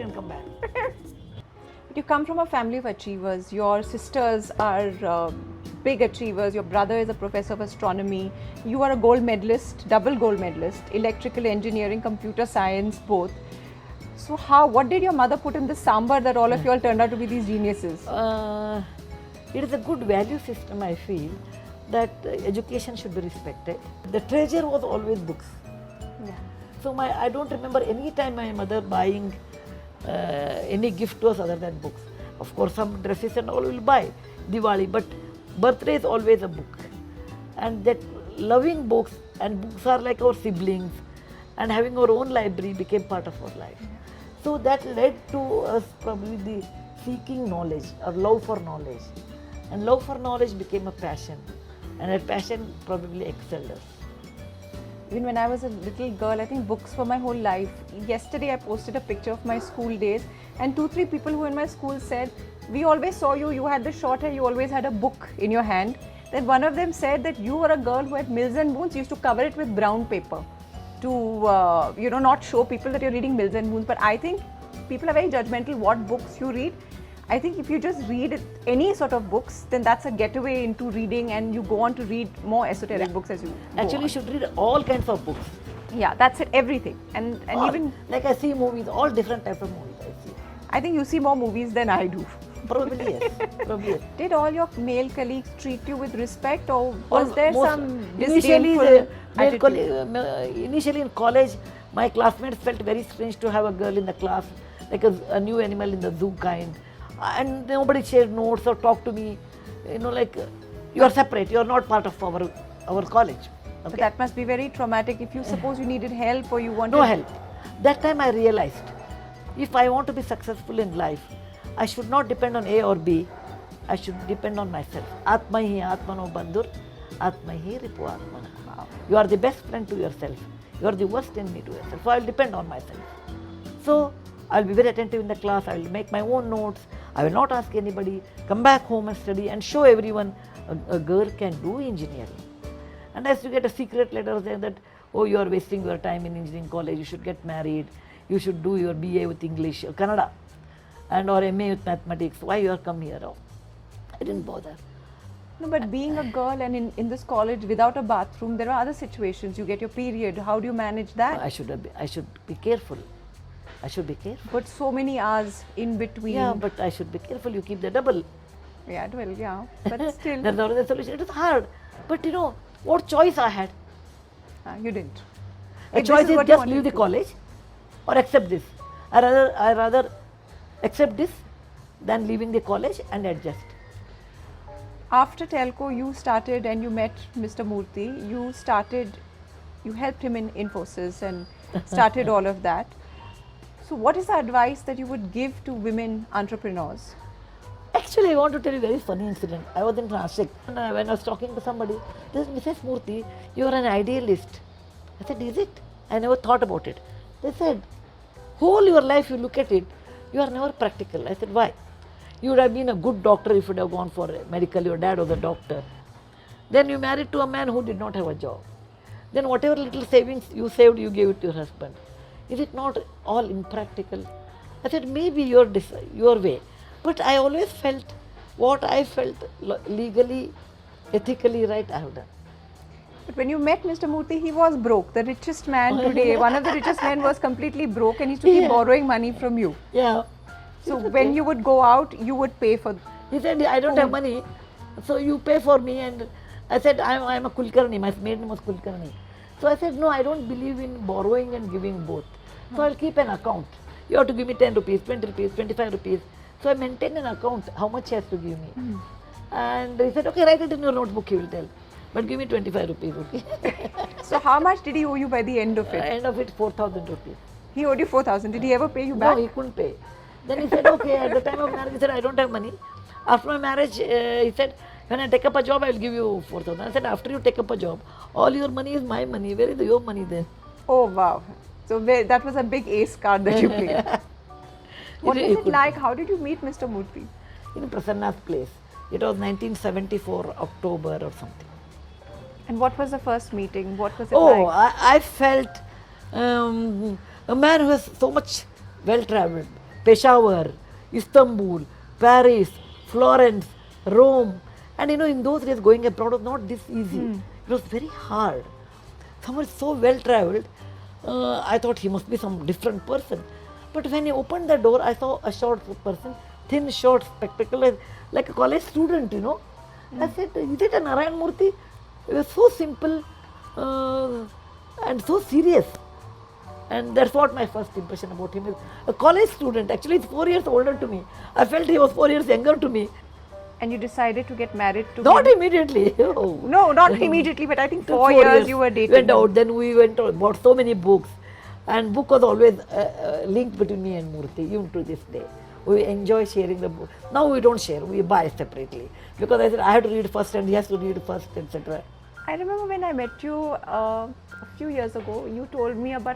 and come back. You come from a family of achievers. Your sisters are big achievers. Your brother is a professor of astronomy. You are a gold medalist, double gold medalist, electrical engineering, computer science, both. So what did your mother put in the sambar that all of you all turned out to be these geniuses? It is a good value system, I feel, that education should be respected. The treasure was always books. Yeah. So I don't remember any time my mother buying any gift to us other than books. Of course, some dresses and all will buy, Diwali, but birthday is always a book. And that loving books, and books are like our siblings, and having our own library became part of our life. So that led to us probably the seeking knowledge or love for knowledge. And love for knowledge became a passion, and that passion probably excelled us. Even when I was a little girl, I think books were my whole life. Yesterday I posted a picture of my school days, and 2-3 people who were in my school said, we always saw you, you had the short hair, you always had a book in your hand. Then one of them said that you were a girl who had Mills and Boons, used to cover it with brown paper to not show people that you're reading Mills and Boons. But I think people are very judgmental what books you read. I think if you just read any sort of books, then that's a getaway into reading, and you go on to read more esoteric books as you go Actually, on. you should read all kinds of books. Yeah, that's it, everything. And All, even, like I see movies, all different types of movies I see. I think you see more movies than I do. Probably yes. Probably yes. Did all your male colleagues treat you with respect, or was there Most- some initially, disdainful male attitude? initially in college, my classmates felt very strange to have a girl in the class, like a new animal in the zoo kind. And nobody shared notes or talked to me, like you are separate, you are not part of our college. But Okay? that must be very traumatic if you suppose you needed help or you wanted... No help. That time I realized, if I want to be successful in life, I should not depend on A or B, I should depend on myself. Atma hi atmano bandhur, atma hi ripu atmana. Wow. You are the best friend to yourself. You are the worst enemy to yourself. So I will depend on myself. So I will be very attentive in the class, I will make my own notes, I will not ask anybody, come back home and study and show everyone a girl can do engineering. And as you get a secret letter saying that, oh, you are wasting your time in engineering college, you should get married, you should do your BA with English or Kannada, and or MA with mathematics, why you are come here? Oh, I didn't bother. No, but being a girl and in this college without a bathroom, there are other situations. You get your period. How do you manage that? I should be careful. I should be careful. But so many hours in between. Yeah, but I should be careful. You keep the double. Yeah, well, yeah. But still, That's not the solution. It is hard. But what choice I had? you didn't. A If this choice is is what you just wanted leave the to. college or accept this. I rather accept this than leaving the college and adjust. After Telco, you started and you met Mr. Murthy. You helped him in Infosys and started all of that. So what is the advice that you would give to women entrepreneurs? Actually, I want to tell you a very funny incident. I was in Nashik and when I was talking to somebody, this Mrs. Murthy, you are an idealist. I said, is it? I never thought about it. They said, whole your life you look at it, you are never practical. I said, why? You would have been a good doctor if you would have gone for medical, your dad was a doctor. Then you married to a man who did not have a job. Then whatever little savings you saved, you gave it to your husband. Is it not all impractical? I said, maybe your way. But I always felt what I felt legally, ethically right, I have done. But when you met Mr. Murthy, he was broke. The richest man today, one of the richest men was completely broke and he used to keep Yeah. borrowing money from you. Yeah. So when you would go out, you would pay for... He said, I don't have money, so you pay for me. And I said, I'm a Kulkarni, my maid name was Kulkarni. So I said, no, I don't believe in borrowing and giving both. So I'll keep an account. You have to give me 10 rupees, 20 rupees, 25 rupees. So I maintain an account, how much he has to give me. And he said, okay, write it in your notebook, he will tell. But give me 25 rupees, okay? So how much did he owe you by the end of it? End of it, 4,000 rupees. He owed you 4,000. Did he ever pay you back? No, he couldn't pay. Then he said, okay, at the time of marriage, he said, I don't have money. After my marriage, he said, when I take up a job, I will give you 4,000. I said, after you take up a job, all your money is my money. Where is your money then? Oh, wow. So that was a big ace card that you played. What is it like? How did you meet Mr. Murthy? In Prasanna's place. It was 1974, October or something. And what was the first meeting? What was it Oh, like? I felt a man who was so much well-traveled, Peshawar, Istanbul, Paris, Florence, Rome. And you know, in those days, going abroad was not this easy. It was very hard. Someone so well traveled, I thought he must be some different person. But when he opened the door, I saw a short person, thin, short, spectacles, like a college student, you know. I said, is it a Narayan Murthy? It was so simple and so serious. And that's what my first impression about him is. A college student, actually he's 4 years older to me. I felt he was 4 years younger to me. And you decided to get married to Not him? immediately. Oh. No, not immediately, but I think Took 4 years you were dating. Went out, then we went out, bought so many books. And book was always linked between me and Murthy, even to this day. We enjoy sharing the book. Now we don't share, we buy separately. Because I said, I have to read first and he has to read first, etc. I remember when I met you a few years ago, you told me about